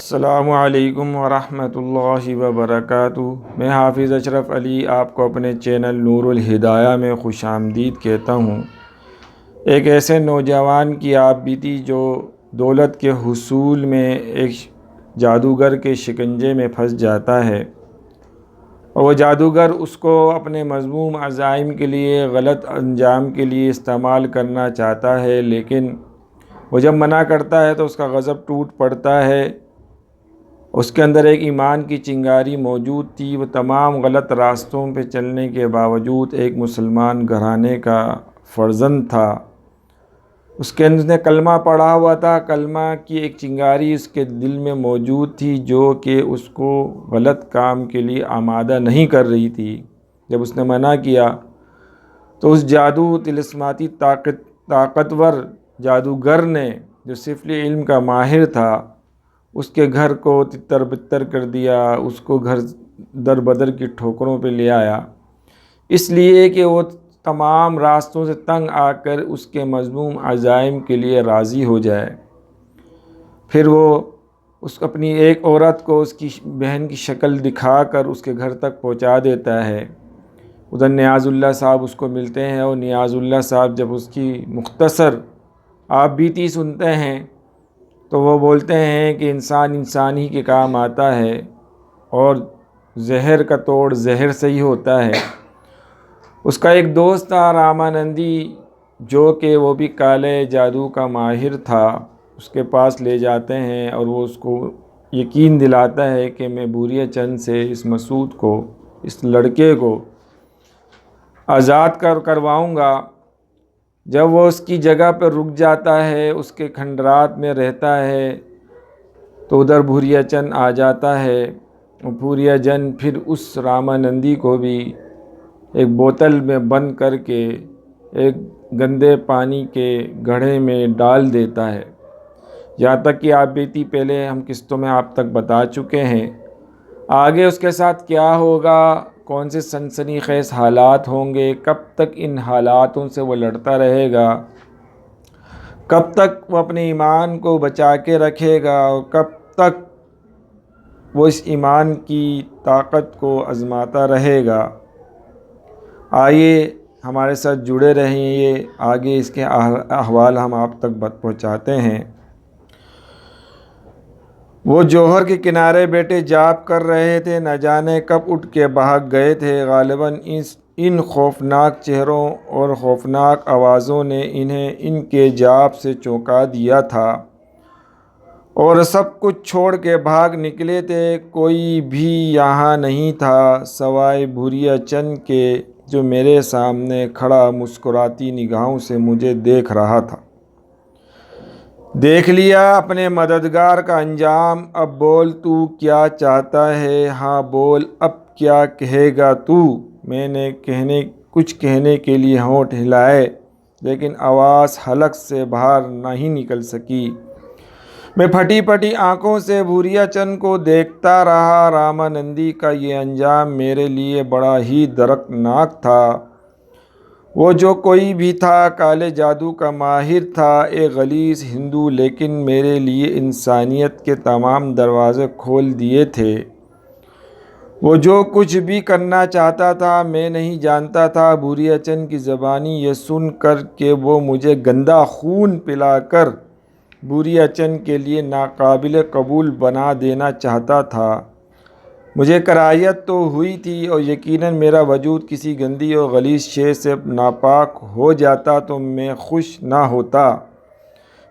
السلام علیکم ورحمۃ اللہ وبرکاتہ۔ میں حافظ اشرف علی آپ کو اپنے چینل نور الہدایہ میں خوش آمدید کہتا ہوں۔ ایک ایسے نوجوان کی آپ بیتی جو دولت کے حصول میں ایک جادوگر کے شکنجے میں پھنس جاتا ہے، اور وہ جادوگر اس کو اپنے مذموم عزائم کے لیے، غلط انجام کے لیے استعمال کرنا چاہتا ہے، لیکن وہ جب منع کرتا ہے تو اس کا غضب ٹوٹ پڑتا ہے۔ اس کے اندر ایک ایمان کی چنگاری موجود تھی۔ وہ تمام غلط راستوں پہ چلنے کے باوجود ایک مسلمان گھرانے کا فرزند تھا۔ اس کے اندر نے کلمہ پڑھا ہوا تھا، کلمہ کی ایک چنگاری اس کے دل میں موجود تھی جو کہ اس کو غلط کام کے لیے آمادہ نہیں کر رہی تھی۔ جب اس نے منع کیا تو اس جادو طلسماتی طاقتور جادوگر نے، جو سفلی علم کا ماہر تھا، اس کے گھر کو تتر بتر کر دیا، اس کو گھر در بدر کی ٹھوکروں پہ لے آیا، اس لیے کہ وہ تمام راستوں سے تنگ آ کر اس کے مذموم عزائم کے لیے راضی ہو جائے۔ پھر وہ اپنی ایک عورت کو اس کی بہن کی شکل دکھا کر اس کے گھر تک پہنچا دیتا ہے۔ ادھر نیاز اللہ صاحب اس کو ملتے ہیں، اور نیاز اللہ صاحب جب اس کی مختصر آپ بیتی سنتے ہیں تو وہ بولتے ہیں کہ انسان ہی کے کام آتا ہے، اور زہر کا توڑ زہر سے ہی ہوتا ہے۔ اس کا ایک دوست تھا رامانندی، جو کہ وہ بھی کالے جادو کا ماہر تھا۔ اس کے پاس لے جاتے ہیں اور وہ اس کو یقین دلاتا ہے کہ میں بوریا چند سے اس مسعود کو، اس لڑکے کو آزاد کرواؤں گا۔ جب وہ اس کی جگہ پر رک جاتا ہے، اس کے کھنڈرات میں رہتا ہے، تو ادھر بوریا چند آ جاتا ہے۔ بوریا چند پھر اس رامانندی کو بھی ایک بوتل میں بند کر کے ایک گندے پانی کے گڑھے میں ڈال دیتا ہے۔ یہاں تک کہ آپ بیتی پہلے ہم قسطوں میں آپ تک بتا چکے ہیں۔ آگے اس کے ساتھ کیا ہوگا، کون سے سنسنی خیز حالات ہوں گے، کب تک ان حالاتوں سے وہ لڑتا رہے گا، کب تک وہ اپنے ایمان کو بچا کے رکھے گا، اور کب تک وہ اس ایمان کی طاقت کو آزماتا رہے گا۔ آئیے ہمارے ساتھ جڑے رہیں، آگے اس کے احوال ہم آپ تک پہنچاتے ہیں۔ وہ جوہر کے کنارے بیٹھے جاپ کر رہے تھے، نہ جانے کب اٹھ کے بھاگ گئے تھے۔ غالباً ان خوفناک چہروں اور خوفناک آوازوں نے انہیں ان کے جاپ سے چونکا دیا تھا، اور سب کچھ چھوڑ کے بھاگ نکلے تھے۔ کوئی بھی یہاں نہیں تھا سوائے بوریا چند کے، جو میرے سامنے کھڑا مسکراتی نگاہوں سے مجھے دیکھ رہا تھا۔ دیکھ لیا اپنے مددگار کا انجام، اب بول تو کیا چاہتا ہے، ہاں بول اب کیا کہے گا تو۔ میں نے کچھ کہنے کے لیے ہونٹ ہلائے، لیکن آواز حلق سے باہر نہیں نکل سکی۔ میں پھٹی پھٹی آنکھوں سے بوریا چند کو دیکھتا رہا۔ رامانندی کا یہ انجام میرے لیے بڑا ہی دردناک تھا۔ وہ جو کوئی بھی تھا، کالے جادو کا ماہر تھا، ایک غلیظ ہندو، لیکن میرے لیے انسانیت کے تمام دروازے کھول دیے تھے۔ وہ جو کچھ بھی کرنا چاہتا تھا، میں نہیں جانتا تھا۔ بوریا چند کی زبانی یہ سن کر کہ وہ مجھے گندا خون پلا کر بوریا چند کے لیے ناقابل قبول بنا دینا چاہتا تھا، مجھے کراہیت تو ہوئی تھی، اور یقیناً میرا وجود کسی گندی اور غلیظ شے سے ناپاک ہو جاتا تو میں خوش نہ ہوتا۔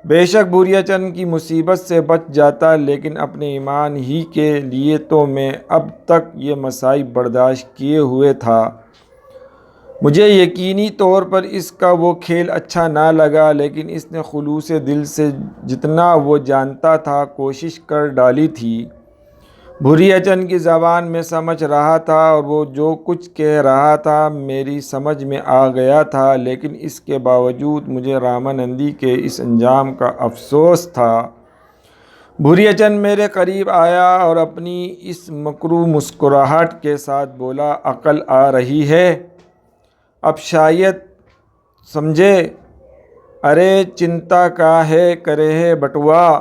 بے شک بوریا چند کی مصیبت سے بچ جاتا، لیکن اپنے ایمان ہی کے لیے تو میں اب تک یہ مصائب برداشت کیے ہوئے تھا۔ مجھے یقینی طور پر اس کا وہ کھیل اچھا نہ لگا، لیکن اس نے خلوص دل سے جتنا وہ جانتا تھا کوشش کر ڈالی تھی۔ بوریا چند کی زبان میں سمجھ رہا تھا، اور وہ جو کچھ کہہ رہا تھا میری سمجھ میں آ گیا تھا، لیکن اس کے باوجود مجھے رامانندی کے اس انجام کا افسوس تھا۔ بوریا چند میرے قریب آیا اور اپنی اس مکروہ مسکراہٹ کے ساتھ بولا، عقل آ رہی ہے اب شاید سمجھے؟ ارے چنتا کا ہے کرے ہے بٹوا،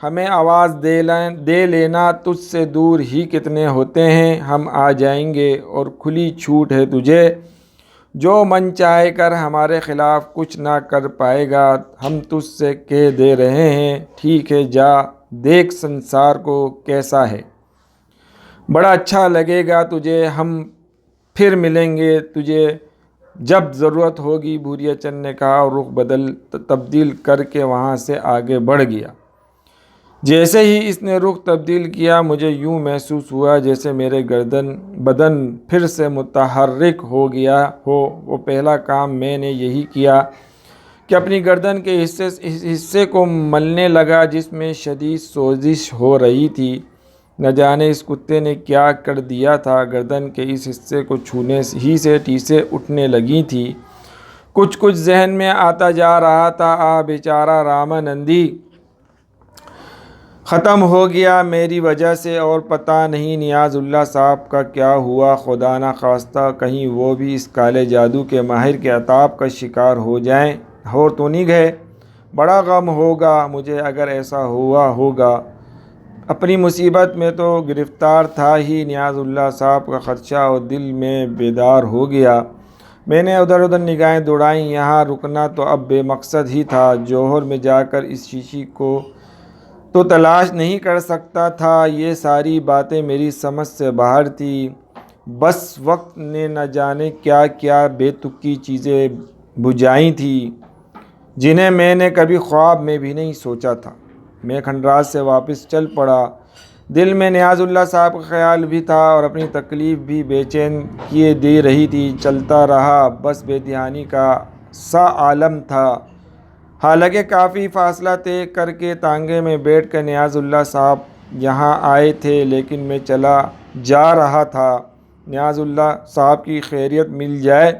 ہمیں آواز دے لینا، تجھ سے دور ہی کتنے ہوتے ہیں، ہم آ جائیں گے اور کھلی چھوٹ ہے تجھے، جو من چاہے کر ہمارے خلاف کچھ نہ کر پائے گا، ہم تجھ سے کہہ دے رہے ہیں، ٹھیک ہے جا دیکھ سنسار کو کیسا ہے، بڑا اچھا لگے گا تجھے، ہم پھر ملیں گے تجھے جب ضرورت ہوگی، بھوریا چند نے کہا اور رخ تبدیل کر کے وہاں سے آگے بڑھ گیا۔ جیسے ہی اس نے رخ تبدیل کیا، مجھے یوں محسوس ہوا جیسے میرے بدن پھر سے متحرک ہو گیا ہو۔ وہ پہلا کام میں نے یہی کیا کہ اپنی گردن کے حصے کو ملنے لگا جس میں شدید سوزش ہو رہی تھی۔ نہ جانے اس کتے نے کیا کر دیا تھا، گردن کے اس حصے کو چھونے ہی سے ٹیسیں اٹھنے لگی تھی۔ کچھ ذہن میں آتا جا رہا تھا، بیچارہ رامانندی ختم ہو گیا میری وجہ سے، اور پتہ نہیں نیاز اللہ صاحب کا کیا ہوا، خدا نخواستہ کہیں وہ بھی اس کالے جادو کے ماہر کے عطاب کا شکار ہو تو نہیں گئے، بڑا غم ہوگا مجھے اگر ایسا ہوا ہوگا۔ اپنی مصیبت میں تو گرفتار تھا ہی، نیاز اللہ صاحب کا خدشہ اور دل میں بیدار ہو گیا۔ میں نے ادھر نگاہیں دوڑائیں، یہاں رکنا تو اب بے مقصد ہی تھا، جوہر میں جا کر اس شیشی کو تو تلاش نہیں کر سکتا تھا، یہ ساری باتیں میری سمجھ سے باہر تھی، بس وقت نے نہ جانے کیا کیا بے تکی چیزیں بجھائی تھیں جنہیں میں نے کبھی خواب میں بھی نہیں سوچا تھا۔ میں کھنڈرات سے واپس چل پڑا، دل میں نیاز اللہ صاحب کا خیال بھی تھا اور اپنی تکلیف بھی بے چین کیے دے رہی تھی۔ چلتا رہا، بس بے دھیانی کا سا عالم تھا۔ حالانکہ کافی فاصلہ طے کر کے تانگے میں بیٹھ کر نیاز اللہ صاحب یہاں آئے تھے، لیکن میں چلا جا رہا تھا، نیاز اللہ صاحب کی خیریت مل جائے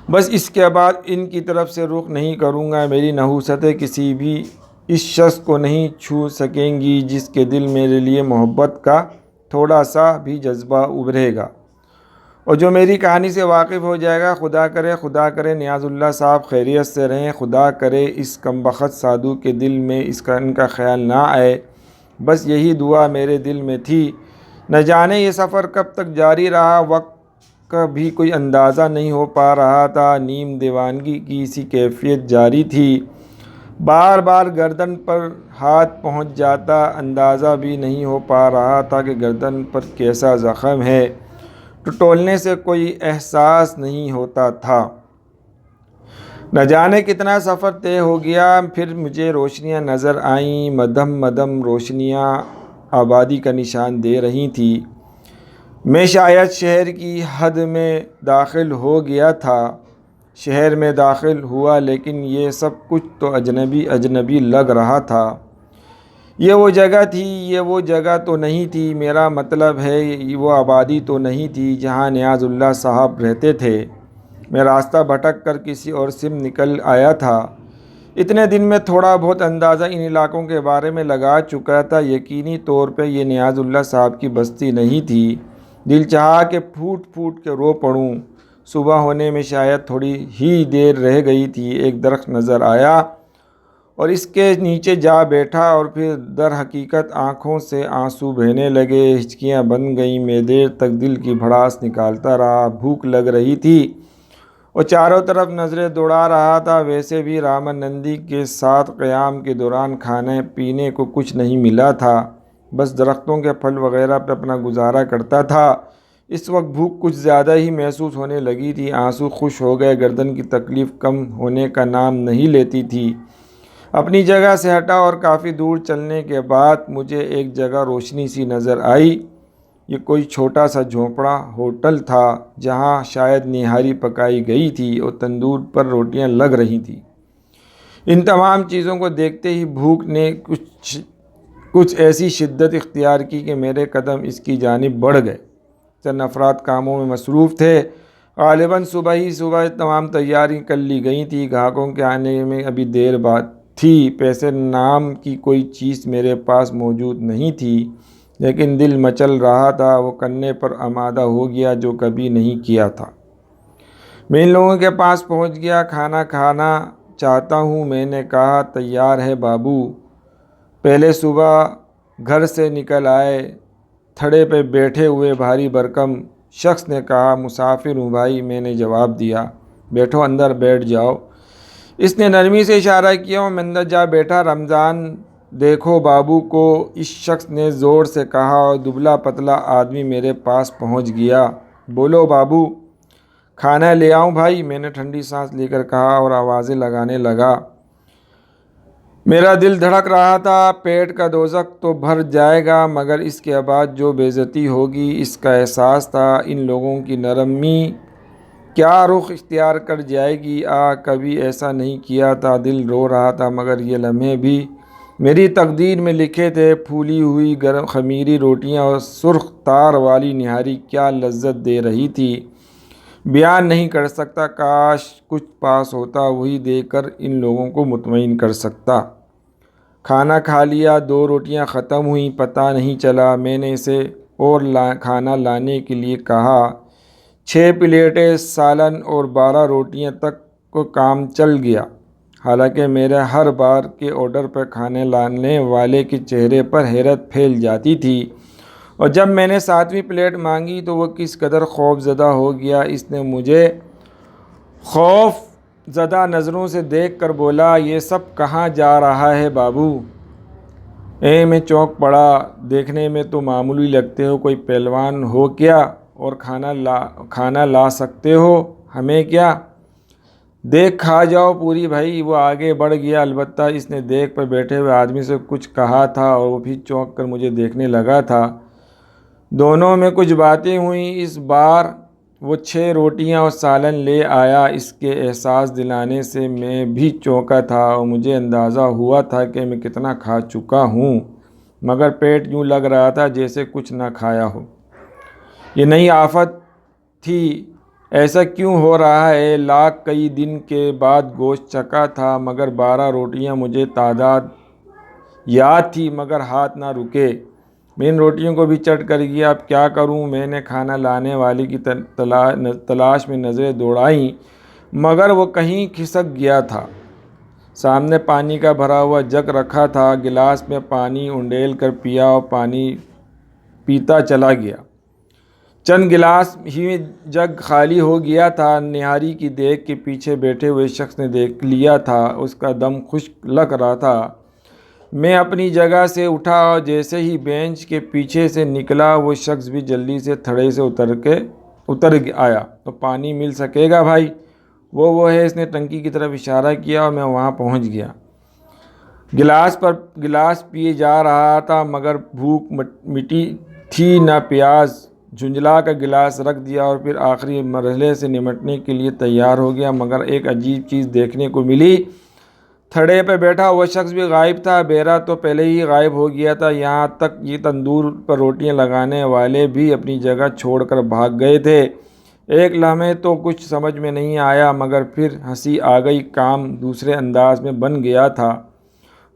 بس، اس کے بعد ان کی طرف سے رخ نہیں کروں گا۔ میری نحوستیں کسی بھی اس شخص کو نہیں چھو سکیں گی جس کے دل میرے لیے محبت کا تھوڑا سا بھی جذبہ ابھرے گا، اور جو میری کہانی سے واقف ہو جائے گا۔ خدا کرے نیاز اللہ صاحب خیریت سے رہیں، خدا کرے اس کمبخت سادھو کے دل میں ان کا خیال نہ آئے، بس یہی دعا میرے دل میں تھی۔ نہ جانے یہ سفر کب تک جاری رہا، وقت کا بھی کوئی اندازہ نہیں ہو پا رہا تھا، نیم دیوانگی کی سی کیفیت جاری تھی، بار بار گردن پر ہاتھ پہنچ جاتا، اندازہ بھی نہیں ہو پا رہا تھا کہ گردن پر کیسا زخم ہے، ٹٹولنے سے کوئی احساس نہیں ہوتا تھا۔ نہ جانے کتنا سفر طے ہو گیا، پھر مجھے روشنیاں نظر آئیں، مدھم روشنیاں آبادی کا نشان دے رہی تھیں۔ میں شاید شہر کی حد میں داخل ہو گیا تھا، شہر میں داخل ہوا، لیکن یہ سب کچھ تو اجنبی لگ رہا تھا۔ یہ وہ جگہ تھی، یہ وہ جگہ تو نہیں تھی، میرا مطلب ہے وہ آبادی تو نہیں تھی جہاں نیاز اللہ صاحب رہتے تھے۔ میں راستہ بھٹک کر کسی اور سمت نکل آیا تھا۔ اتنے دن میں تھوڑا بہت اندازہ ان علاقوں کے بارے میں لگا چکا تھا، یقینی طور پہ یہ نیاز اللہ صاحب کی بستی نہیں تھی۔ دل چاہا کہ پھوٹ کے رو پڑوں۔ صبح ہونے میں شاید تھوڑی ہی دیر رہ گئی تھی، ایک درخت نظر آیا اور اس کے نیچے جا بیٹھا، اور پھر در حقیقت آنکھوں سے آنسو بہنے لگے، ہچکیاں بن گئیں۔ میں دیر تک دل کی بھڑاس نکالتا رہا، بھوک لگ رہی تھی اور چاروں طرف نظریں دوڑا رہا تھا۔ ویسے بھی رامانندی کے ساتھ قیام کے دوران کھانے پینے کو کچھ نہیں ملا تھا، بس درختوں کے پھل وغیرہ پہ اپنا گزارا کرتا تھا۔ اس وقت بھوک کچھ زیادہ ہی محسوس ہونے لگی تھی، آنسو خشک ہو گئے، گردن کی تکلیف کم ہونے کا نام نہیں لیتی تھی۔ اپنی جگہ سے ہٹا اور کافی دور چلنے کے بعد مجھے ایک جگہ روشنی سی نظر آئی۔ یہ کوئی چھوٹا سا جھونپڑا ہوٹل تھا جہاں شاید نہاری پکائی گئی تھی اور تندور پر روٹیاں لگ رہی تھیں۔ ان تمام چیزوں کو دیکھتے ہی بھوک نے کچھ ایسی شدت اختیار کی کہ میرے قدم اس کی جانب بڑھ گئے۔ چند افراد کاموں میں مصروف تھے، غالباً صبح تمام تیاری کر لی گئی تھی، گاہکوں کے آنے میں ابھی دیر بعد تھی۔ پیسے نام کی کوئی چیز میرے پاس موجود نہیں تھی، لیکن دل مچل رہا تھا، وہ کرنے پر آمادہ ہو گیا جو کبھی نہیں کیا تھا۔ میں ان لوگوں کے پاس پہنچ گیا۔ کھانا کھانا چاہتا ہوں، میں نے کہا۔ تیار ہے بابو، پہلے صبح گھر سے نکل آئے۔ تھڑے پہ بیٹھے ہوئے بھاری بھرکم شخص نے کہا، مسافر ہوں بھائی۔ میں نے جواب دیا، بیٹھو، اندر بیٹھ جاؤ۔ اس نے نرمی سے اشارہ کیا اور میں اندر جا بیٹھا۔ رمضان دیکھو بابو کو اس شخص نے زور سے کہا اور دبلا پتلا آدمی میرے پاس پہنچ گیا۔ بولو بابو، کھانا لے آؤں بھائی؟ میں نے ٹھنڈی سانس لے کر کہا اور آوازیں لگانے لگا۔ میرا دل دھڑک رہا تھا، پیٹ کا دوزخ تو بھر جائے گا مگر اس کے بعد جو بے عزتی ہوگی اس کا احساس تھا۔ ان لوگوں کی نرمی کیا رخ اختیار کر جائے گی۔ کبھی ایسا نہیں کیا تھا۔ دل رو رہا تھا مگر یہ لمحے بھی میری تقدیر میں لکھے تھے۔ پھولی ہوئی گرم خمیری روٹیاں اور سرخ تار والی نہاری کیا لذت دے رہی تھی، بیان نہیں کر سکتا۔ کاش کچھ پاس ہوتا، وہی دے کر ان لوگوں کو مطمئن کر سکتا۔ کھانا کھا لیا، 2 روٹیاں ختم ہوئیں، پتہ نہیں چلا۔ میں نے اسے اور کھانا لانے کے لیے کہا۔ 6 پلیٹیں سالن اور 12 روٹیاں تک کو کام چل گیا۔ حالانکہ میرے ہر بار کے آرڈر پر کھانے لانے والے کے چہرے پر حیرت پھیل جاتی تھی، اور جب میں نے 7ویں پلیٹ مانگی تو وہ کس قدر خوف زدہ ہو گیا۔ اس نے مجھے خوف زدہ نظروں سے دیکھ کر بولا، یہ سب کہاں جا رہا ہے بابو؟ میں چونک پڑا۔ دیکھنے میں تو معمولی لگتے ہو، کوئی پہلوان ہو کیا اور کھانا لا سکتے ہو، ہمیں کیا؟ دیکھ کھا جاؤ پوری بھائی۔ وہ آگے بڑھ گیا، البتہ اس نے دیکھ پر بیٹھے ہوئے آدمی سے کچھ کہا تھا اور وہ بھی چونک کر مجھے دیکھنے لگا تھا۔ دونوں میں کچھ باتیں ہوئیں۔ اس بار وہ 6 روٹیاں اور سالن لے آیا۔ اس کے احساس دلانے سے میں بھی چونکا تھا اور مجھے اندازہ ہوا تھا کہ میں کتنا کھا چکا ہوں، مگر پیٹ یوں لگ رہا تھا جیسے کچھ نہ کھایا ہو۔ یہ نئی آفت تھی، ایسا کیوں ہو رہا ہے؟ لاکھ کئی دن کے بعد گوشت چکھا تھا مگر 12 روٹیاں مجھے تعداد یاد تھی مگر ہاتھ نہ رکے۔ میں ان روٹیوں کو بھی چٹ کر گیا۔ اب کیا کروں؟ میں نے کھانا لانے والی کی تلاش میں نظریں دوڑائیں مگر وہ کہیں کھسک گیا تھا۔ سامنے پانی کا بھرا ہوا جگ رکھا تھا، گلاس میں پانی انڈیل کر پیا اور پانی پیتا چلا گیا۔ چند گلاس ہی میں جگ خالی ہو گیا تھا۔ نہاری کی دیگ کے پیچھے بیٹھے ہوئے شخص نے دیکھ لیا تھا، اس کا دم خشک لگ رہا تھا۔ میں اپنی جگہ سے اٹھا اور جیسے ہی بینچ کے پیچھے سے نکلا وہ شخص بھی جلدی سے تھڑے سے اتر آیا۔ تو پانی مل سکے گا بھائی؟ وہ ہے۔ اس نے ٹنکی کی طرف اشارہ کیا اور میں وہاں پہنچ گیا۔ گلاس پر گلاس پیے جا رہا تھا مگر بھوک مٹی تھی نہ پیاس۔ جھنجھلا کر گلاس رکھ دیا اور پھر آخری مرحلے سے نمٹنے کے لیے تیار ہو گیا مگر ایک عجیب چیز دیکھنے کو ملی۔ تھڑے پہ بیٹھا وہ شخص بھی غائب تھا۔ بیرا تو پہلے ہی غائب ہو گیا تھا، یہاں تک یہ تندور پر روٹیاں لگانے والے بھی اپنی جگہ چھوڑ کر بھاگ گئے تھے۔ ایک لمحے تو کچھ سمجھ میں نہیں آیا مگر پھر ہنسی آ گئی۔ کام دوسرے انداز میں بن گیا تھا۔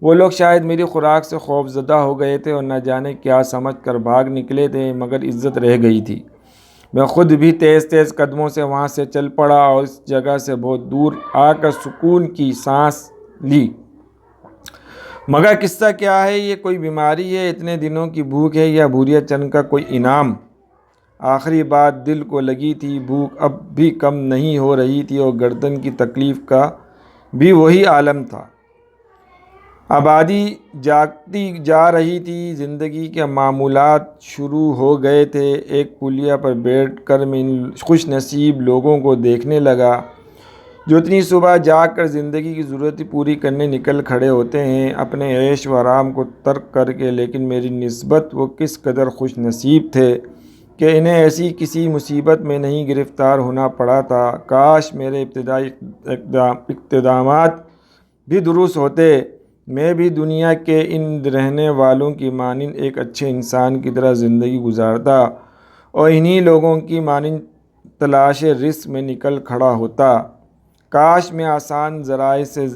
وہ لوگ شاید میری خوراک سے خوف زدہ ہو گئے تھے اور نہ جانے کیا سمجھ کر بھاگ نکلے تھے مگر عزت رہ گئی تھی۔ میں خود بھی تیز تیز قدموں سے وہاں سے چل پڑا اور اس جگہ سے بہت دور آ کر سکون کی سانس لی۔ مگر قصہ کیا ہے؟ یہ کوئی بیماری ہے، اتنے دنوں کی بھوک ہے یا بھوریا چن کا کوئی انعام؟ آخری بات دل کو لگی تھی۔ بھوک اب بھی کم نہیں ہو رہی تھی اور گردن کی تکلیف کا بھی وہی عالم تھا۔ آبادی جاگتی جا رہی تھی، زندگی کے معمولات شروع ہو گئے تھے۔ ایک پلیا پر بیٹھ کر میں ان خوش نصیب لوگوں کو دیکھنے لگا جو اتنی صبح جاگ کر زندگی کی ضرورتیں پوری کرنے نکل کھڑے ہوتے ہیں اپنے عیش و آرام کو ترک کر کے، لیکن میری نسبت وہ کس قدر خوش نصیب تھے کہ انہیں ایسی کسی مصیبت میں نہیں گرفتار ہونا پڑا تھا۔ کاش میرے ابتدائی اقدامات بھی درست ہوتے، میں بھی دنیا کے ان رہنے والوں کی مانند ایک اچھے انسان کی طرح زندگی گزارتا اور انہی لوگوں کی مانند تلاش رزق میں نکل کھڑا ہوتا۔ کاش میں آسان ذرائع سے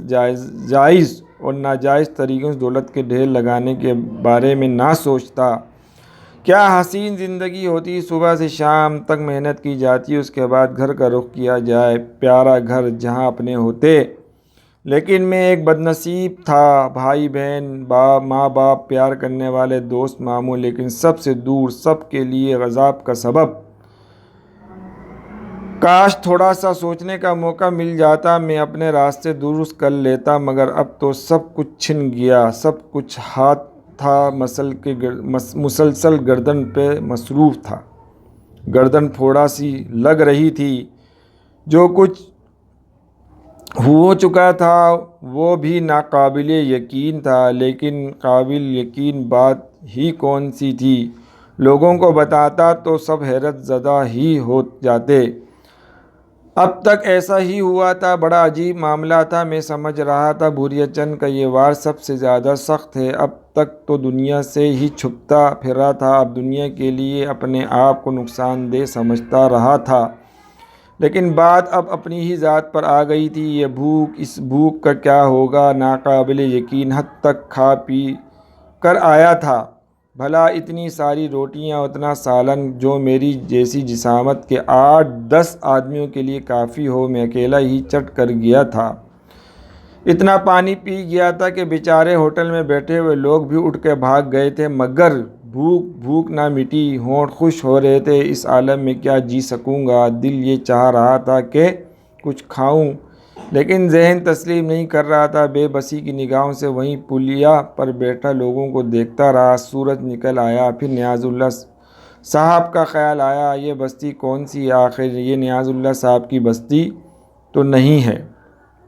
جائز اور ناجائز طریقوں سے دولت کے ڈھیر لگانے کے بارے میں نہ سوچتا۔ کیا حسین زندگی ہوتی، صبح سے شام تک محنت کی جاتی، اس کے بعد گھر کا رخ کیا جائے، پیارا گھر جہاں اپنے ہوتے لیکن میں ایک بدنصیب تھا، بھائی بہن، ماں باپ، پیار کرنے والے دوست، ماموں، لیکن سب سے دور، سب کے لیے عذاب کا سبب۔ کاش تھوڑا سا سوچنے کا موقع مل جاتا، میں اپنے راستے درست کر لیتا، مگر اب تو سب کچھ چھن گیا۔ سب کچھ ہاتھ تھا، مسلسل گردن پہ مصروف تھا، گردن پھوڑا سی لگ رہی تھی۔ جو کچھ ہو چکا تھا وہ بھی ناقابل یقین تھا، لیکن قابل یقین بات ہی کون سی تھی؟ لوگوں کو بتاتا تو سب حیرت زدہ ہی ہو جاتے۔ اب تک ایسا ہی ہوا تھا، بڑا عجیب معاملہ تھا۔ میں سمجھ رہا تھا بھوریا چند کا یہ وار سب سے زیادہ سخت ہے۔ اب تک تو دنیا سے ہی چھپتا پھرا تھا، اب دنیا کے لیے اپنے آپ کو نقصان دہ سمجھتا رہا تھا، لیکن بات اب اپنی ہی ذات پر آ گئی تھی۔ یہ بھوک، اس بھوک کا کیا ہوگا؟ ناقابل یقین حد تک کھا پی کر آیا تھا، بھلا اتنی ساری روٹیاں، اتنا سالن جو میری جیسی جسامت کے 8-10 آدمیوں کے لیے کافی ہو، میں اکیلا ہی چٹ کر گیا تھا۔ اتنا پانی پی گیا تھا کہ بیچارے ہوٹل میں بیٹھے ہوئے لوگ بھی اٹھ کے بھاگ گئے تھے، مگر بھوک نہ مٹی، ہونٹ خشک ہو رہے تھے۔ اس عالم میں کیا جی سکوں گا؟ دل یہ چاہ رہا تھا کہ کچھ کھاؤں، لیکن ذہن تسلیم نہیں کر رہا تھا۔ بے بسی کی نگاہوں سے وہیں پلیا پر بیٹھا لوگوں کو دیکھتا رہا۔ سورج نکل آیا، پھر نیاز اللہ صاحب کا خیال آیا، یہ بستی کون سی؟ آخر یہ نیاز اللہ صاحب کی بستی تو نہیں ہے،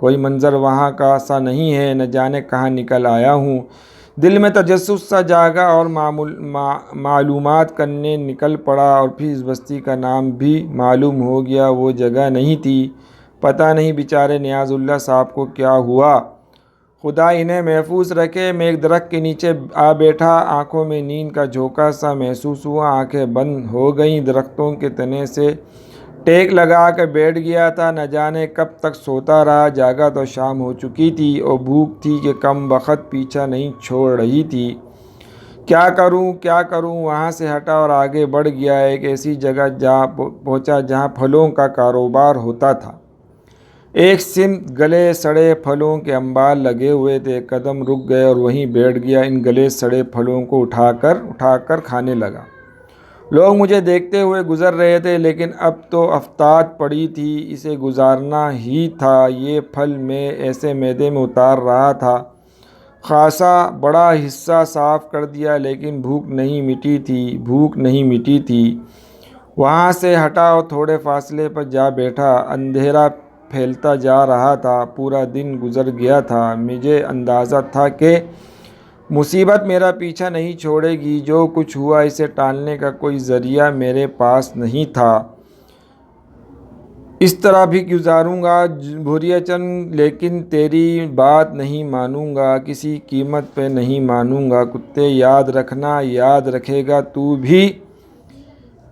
کوئی منظر وہاں کا سا نہیں ہے، نہ جانے کہاں نکل آیا ہوں۔ دل میں تجسس سا جاگا اور معلومات کرنے نکل پڑا، اور پھر اس بستی کا نام بھی معلوم ہو گیا۔ وہ جگہ نہیں تھی۔ پتہ نہیں بیچارے نیاز اللہ صاحب کو کیا ہوا، خدا انہیں محفوظ رکھے۔ میں ایک درخت کے نیچے آ بیٹھا، آنکھوں میں نیند کا جھونکا سا محسوس ہوا، آنکھیں بند ہو گئیں، درختوں کے تنے سے ٹیک لگا کر بیٹھ گیا تھا، نہ جانے کب تک سوتا رہا۔ جاگا تو شام ہو چکی تھی، اور بھوک تھی کہ کم بخت پیچھا نہیں چھوڑ رہی تھی۔ کیا کروں؟ وہاں سے ہٹا اور آگے بڑھ گیا، ایک ایسی جگہ جا پہنچا جہاں پھلوں کا کاروبار ہوتا تھا۔ ایک سمت گلے سڑے پھلوں کے انبار لگے ہوئے تھے، قدم رک گئے اور وہیں بیٹھ گیا، ان گلے سڑے پھلوں کو اٹھا کر کھانے لگا۔ لوگ مجھے دیکھتے ہوئے گزر رہے تھے، لیکن اب تو افتاد پڑی تھی، اسے گزارنا ہی تھا۔ یہ پھل میں ایسے معدے میں اتار رہا تھا، خاصا بڑا حصہ صاف کر دیا، لیکن بھوک نہیں مٹی تھی۔ وہاں سے ہٹا اور تھوڑے فاصلے پر جا بیٹھا۔ اندھیرا پھیلتا جا رہا تھا، پورا دن گزر گیا تھا، مجھے اندازہ تھا کہ مصیبت میرا پیچھا نہیں چھوڑے گی۔ جو کچھ ہوا اسے ٹالنے کا کوئی ذریعہ میرے پاس نہیں تھا۔ اس طرح بھی گزاروں گا بھوریا چند، لیکن تیری بات نہیں مانوں گا، کسی قیمت پہ نہیں مانوں گا۔ کتے یاد رکھنا، یاد رکھے گا تو بھی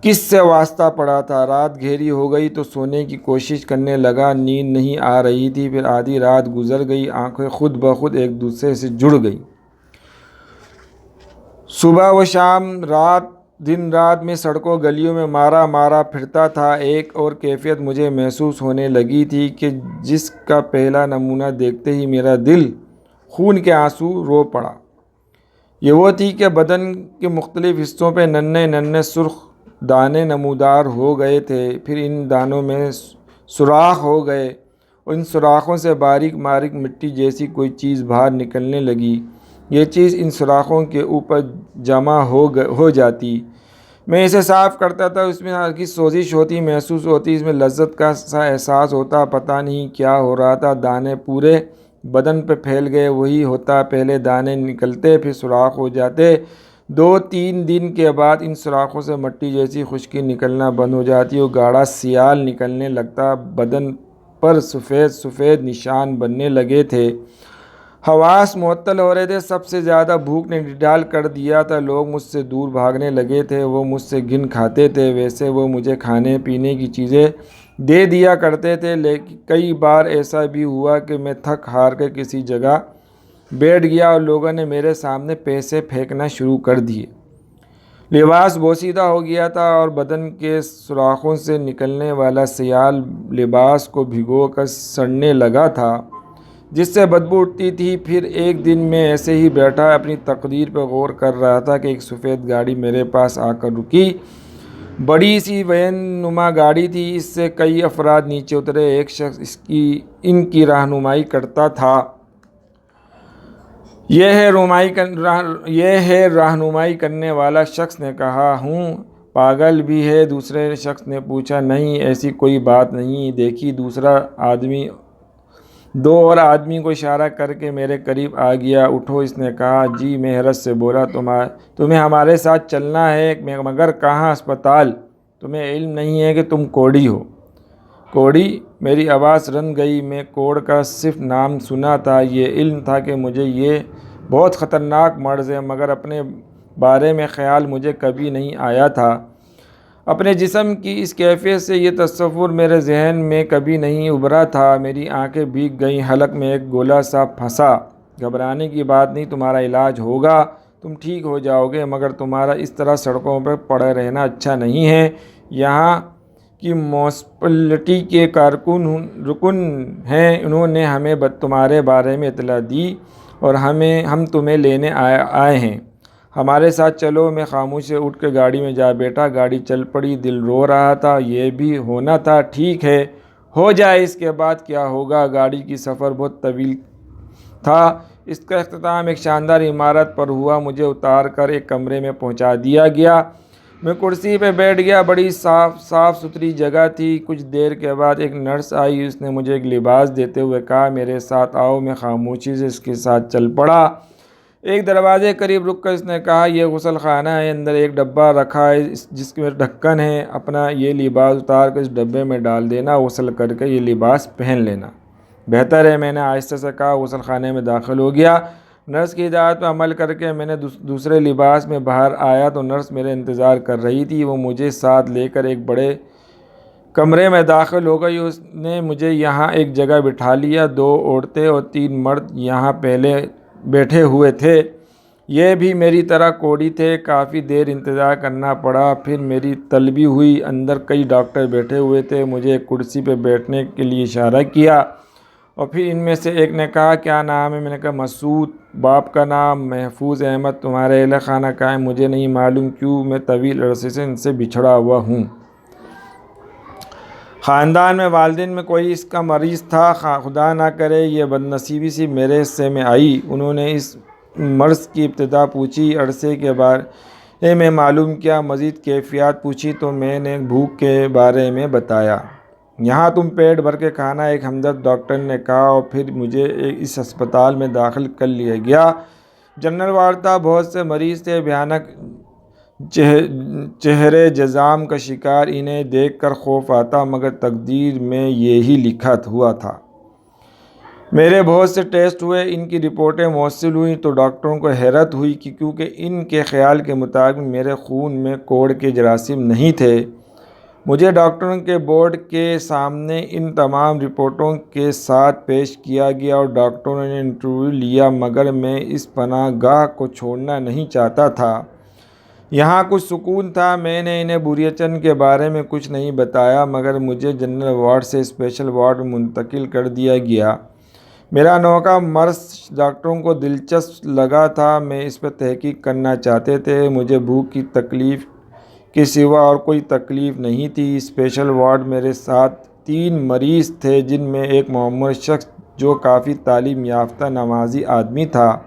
کس سے واسطہ پڑا تھا۔ رات گہری ہو گئی تو سونے کی کوشش کرنے لگا، نیند نہیں آ رہی تھی۔ پھر آدھی رات گزر گئی، آنکھیں خود بخود ایک دوسرے سے جڑ گئیں۔ صبح و شام، دن رات میں سڑکوں گلیوں میں مارا پھرتا تھا۔ ایک اور کیفیت مجھے محسوس ہونے لگی تھی کہ جس کا پہلا نمونہ دیکھتے ہی میرا دل خون کے آنسو رو پڑا۔ یہ وہ تھی کہ بدن کے مختلف حصوں پہ ننھے سرخ دانے نمودار ہو گئے تھے، پھر ان دانوں میں سوراخ ہو گئے، اور ان سوراخوں سے باریک مٹی جیسی کوئی چیز باہر نکلنے لگی۔ یہ چیز ان سوراخوں کے اوپر جمع ہو جاتی، میں اسے صاف کرتا تھا، اس میں ہلکی سوزش ہوتی محسوس ہوتی، اس میں لذت کا سا احساس ہوتا، پتہ نہیں کیا ہو رہا تھا۔ دانے پورے بدن پہ پھیل گئے، وہی ہوتا، پہلے دانے نکلتے، پھر سوراخ ہو جاتے، 2-3 دن کے بعد ان سوراخوں سے مٹی جیسی خشکی نکلنا بند ہو جاتی اور گاڑھا سیال نکلنے لگتا، بدن پر سفید نشان بننے لگے تھے۔ حواس معطل ہو رہے تھے، سب سے زیادہ بھوک نے ڈھال کر دیا تھا۔ لوگ مجھ سے دور بھاگنے لگے تھے، وہ مجھ سے گھن کھاتے تھے، ویسے وہ مجھے کھانے پینے کی چیزیں دے دیا کرتے تھے، لیکن کئی بار ایسا بھی ہوا کہ میں تھک ہار کر کسی جگہ بیٹھ گیا اور لوگوں نے میرے سامنے پیسے پھینکنا شروع کر دیے۔ لباس بوسیدہ ہو گیا تھا اور بدن کے سوراخوں سے نکلنے والا سیال لباس کو بھگو کر سڑنے لگا تھا۔ جس سے بدبو اٹھتی تھی۔ پھر ایک دن میں ایسے ہی بیٹھا اپنی تقدیر پہ غور کر رہا تھا کہ ایک سفید گاڑی میرے پاس آ کر رکی۔ بڑی سی وین نما گاڑی تھی، اس سے کئی افراد نیچے اترے۔ ایک شخص ان کی رہنمائی کرتا تھا۔ یہ ہے رہنمائی کرنے والا شخص نے کہا۔ ہوں پاگل بھی ہے؟ دوسرے شخص نے پوچھا۔ نہیں، ایسی کوئی بات نہیں۔ دیکھی دو اور آدمی کو اشارہ کر کے میرے قریب آ گیا۔ اٹھو، اس نے کہا۔ جی، میں حیرت سے بولا۔ تمہیں ہمارے ساتھ چلنا ہے؟ مگر کہاں؟ اسپتال۔ تمہیں علم نہیں ہے کہ تم کوڑی ہو؟ کوڑی؟ میری آواز رن گئی۔ میں کوڑ کا صرف نام سنا تھا، یہ علم تھا کہ مجھے یہ بہت خطرناک مرض ہے، مگر اپنے بارے میں خیال مجھے کبھی نہیں آیا تھا۔ اپنے جسم کی اس کیفیت سے یہ تصور میرے ذہن میں کبھی نہیں ابھرا تھا۔ میری آنکھیں بھیگ گئیں، حلق میں ایک گولا سا پھنسا۔ گھبرانے کی بات نہیں، تمہارا علاج ہوگا، تم ٹھیک ہو جاؤ گے، مگر تمہارا اس طرح سڑکوں پر پڑے رہنا اچھا نہیں ہے۔ یہاں کی میونسپلٹی کے رکن ہیں، انہوں نے ہمیں تمہارے بارے میں اطلاع دی اور ہم تمہیں لینے آئے ہیں۔ ہمارے ساتھ چلو۔ میں خاموشی سے اٹھ کے گاڑی میں جا بیٹھا۔ گاڑی چل پڑی۔ دل رو رہا تھا۔ یہ بھی ہونا تھا، ٹھیک ہے، ہو جائے، اس کے بعد کیا ہوگا؟ گاڑی کی سفر بہت طویل تھا۔ اس کا اختتام ایک شاندار عمارت پر ہوا۔ مجھے اتار کر ایک کمرے میں پہنچا دیا گیا۔ میں کرسی پہ بیٹھ گیا۔ بڑی صاف ستھری جگہ تھی۔ کچھ دیر کے بعد ایک نرس آئی۔ اس نے مجھے ایک لباس دیتے ہوئے کہا، میرے ساتھ آؤ۔ میں خاموشی سے اس کے ساتھ چل پڑا۔ ایک دروازے قریب رک کر اس نے کہا، یہ غسل خانہ ہے، اندر ایک ڈبہ رکھا ہے جس میں ڈھکن ہے، اپنا یہ لباس اتار کر اس ڈبے میں ڈال دینا، غسل کر کے یہ لباس پہن لینا۔ بہتر ہے، میں نے آہستہ سے کہا۔ غسل خانے میں داخل ہو گیا۔ نرس کی ہدایت پر عمل کر کے میں نے دوسرے لباس میں باہر آیا تو نرس میرے انتظار کر رہی تھی۔ وہ مجھے ساتھ لے کر ایک بڑے کمرے میں داخل ہو گئی۔ اس نے مجھے یہاں ایک جگہ بٹھا لیا۔ 2 عورتیں اور 3 مرد یہاں پہلے بیٹھے ہوئے تھے۔ یہ بھی میری طرح کوڑی تھے۔ کافی دیر انتظار کرنا پڑا، پھر میری طلبی ہوئی۔ اندر کئی ڈاکٹر بیٹھے ہوئے تھے۔ مجھے ایک کرسی پہ بیٹھنے کے لیے اشارہ کیا اور پھر ان میں سے ایک نے کہا، کیا نام ہے؟ میں نے کہا، مسعود۔ باپ کا نام؟ محفوظ احمد۔ تمہارا اہل خانہ کہاں ہے؟ مجھے نہیں معلوم۔ کیوں؟ میں طویل عرصے سے ان سے بچھڑا ہوا ہوں۔ خاندان میں والدین میں کوئی اس کا مریض تھا؟ خدا نہ کرے یہ بدنصیبی سی میرے حصے میں آئی۔ انہوں نے اس مرض کی ابتدا پوچھی، عرصے کے بارے میں معلوم کیا، مزید کیفیات پوچھی تو میں نے بھوک کے بارے میں بتایا۔ یہاں تم پیٹ بھر کے کھانا، ایک ہمدرد ڈاکٹر نے کہا، اور پھر مجھے اس ہسپتال میں داخل کر لیا گیا۔ جنرل وارڈ تھا، بہت سے مریض تھے، بھیانک چہرے جذام کا شکار۔ انہیں دیکھ کر خوف آتا، مگر تقدیر میں یہی لکھا ہوا تھا۔ میرے بہت سے ٹیسٹ ہوئے، ان کی رپورٹیں موصول ہوئیں تو ڈاکٹروں کو حیرت ہوئی کیونکہ ان کے خیال کے مطابق میرے خون میں کوڑ کے جراثیم نہیں تھے۔ مجھے ڈاکٹروں کے بورڈ کے سامنے ان تمام رپورٹوں کے ساتھ پیش کیا گیا اور ڈاکٹروں نے انٹرویو لیا، مگر میں اس پناہ گاہ کو چھوڑنا نہیں چاہتا تھا۔ یہاں کچھ سکون تھا۔ میں نے انہیں بوریچن کے بارے میں کچھ نہیں بتایا، مگر مجھے جنرل وارڈ سے اسپیشل وارڈ میں منتقل کر دیا گیا۔ میرا انوکھا مرض ڈاکٹروں کو دلچسپ لگا تھا، میں اس پر تحقیق کرنا چاہتے تھے۔ مجھے بھوک کی تکلیف کے سوا اور کوئی تکلیف نہیں تھی۔ اسپیشل وارڈ میرے ساتھ 3 مریض تھے، جن میں ایک معمر شخص جو کافی تعلیم یافتہ نمازی آدمی تھا،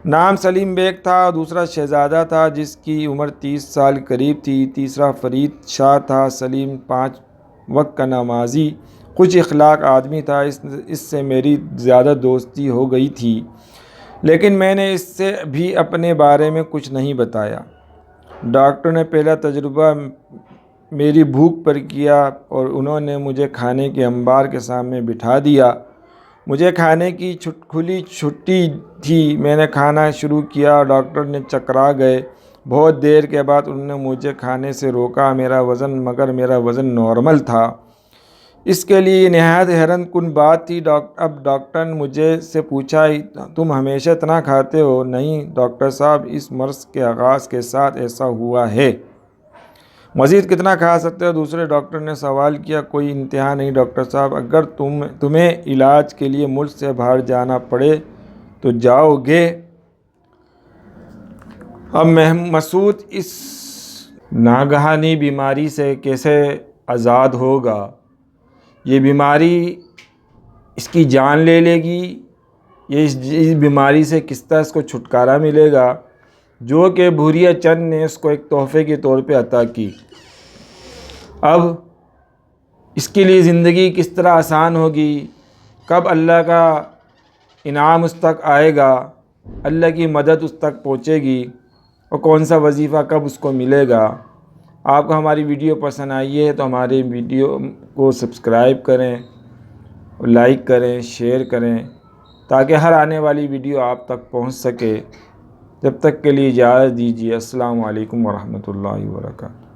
نام سلیم بیگ تھا، اور دوسرا شہزادہ تھا جس کی عمر 30 سال قریب تھی، تیسرا فرید شاہ تھا۔ سلیم 5 وقت کا نمازی، خوش اخلاق آدمی تھا، اس سے میری زیادہ دوستی ہو گئی تھی، لیکن میں نے اس سے بھی اپنے بارے میں کچھ نہیں بتایا۔ ڈاکٹر نے پہلا تجربہ میری بھوک پر کیا اور انہوں نے مجھے کھانے کے انبار کے سامنے بٹھا دیا۔ مجھے کھانے کی کھلی چھٹی تھی۔ میں نے کھانا شروع کیا اور ڈاکٹر نے چکرا گئے۔ بہت دیر کے بعد انہوں نے مجھے کھانے سے روکا۔ مگر میرا وزن نارمل تھا۔ اس کے لیے یہ نہایت حیرت کن بات تھی۔ اب ڈاکٹر نے مجھے سے پوچھا، تم ہمیشہ اتنا کھاتے ہو؟ نہیں ڈاکٹر صاحب، اس مرض کے آغاز کے ساتھ ایسا ہوا ہے۔ مزید کتنا کھا سکتے ہو؟ دوسرے ڈاکٹر نے سوال کیا۔ کوئی انتہا نہیں ڈاکٹر صاحب، اگر تمہیں علاج کے لیے ملک سے باہر جانا پڑے تو جاؤ گے؟ اب مسعود اس ناگہانی بیماری سے کیسے آزاد ہوگا؟ یہ بیماری اس کی جان لے لے گی؟ یہ اس بیماری سے کس طرح اس کو چھٹکارا ملے گا جو کہ بھوریا چند نے اس کو ایک تحفے کے طور پہ عطا کی؟ اب اس کے لیے زندگی کس طرح آسان ہوگی؟ کب اللہ کا انعام اس تک آئے گا؟ اللہ کی مدد اس تک پہنچے گی؟ اور کون سا وظیفہ کب اس کو ملے گا؟ آپ کو ہماری ویڈیو پسند آئی ہے تو ہماری ویڈیو کو سبسکرائب کریں، لائک کریں، شیئر کریں تاکہ ہر آنے والی ویڈیو آپ تک پہنچ سکے۔ جب تک کے لیے اجازت دیجیے۔ السلام علیکم ورحمۃ اللہ وبرکاتہ۔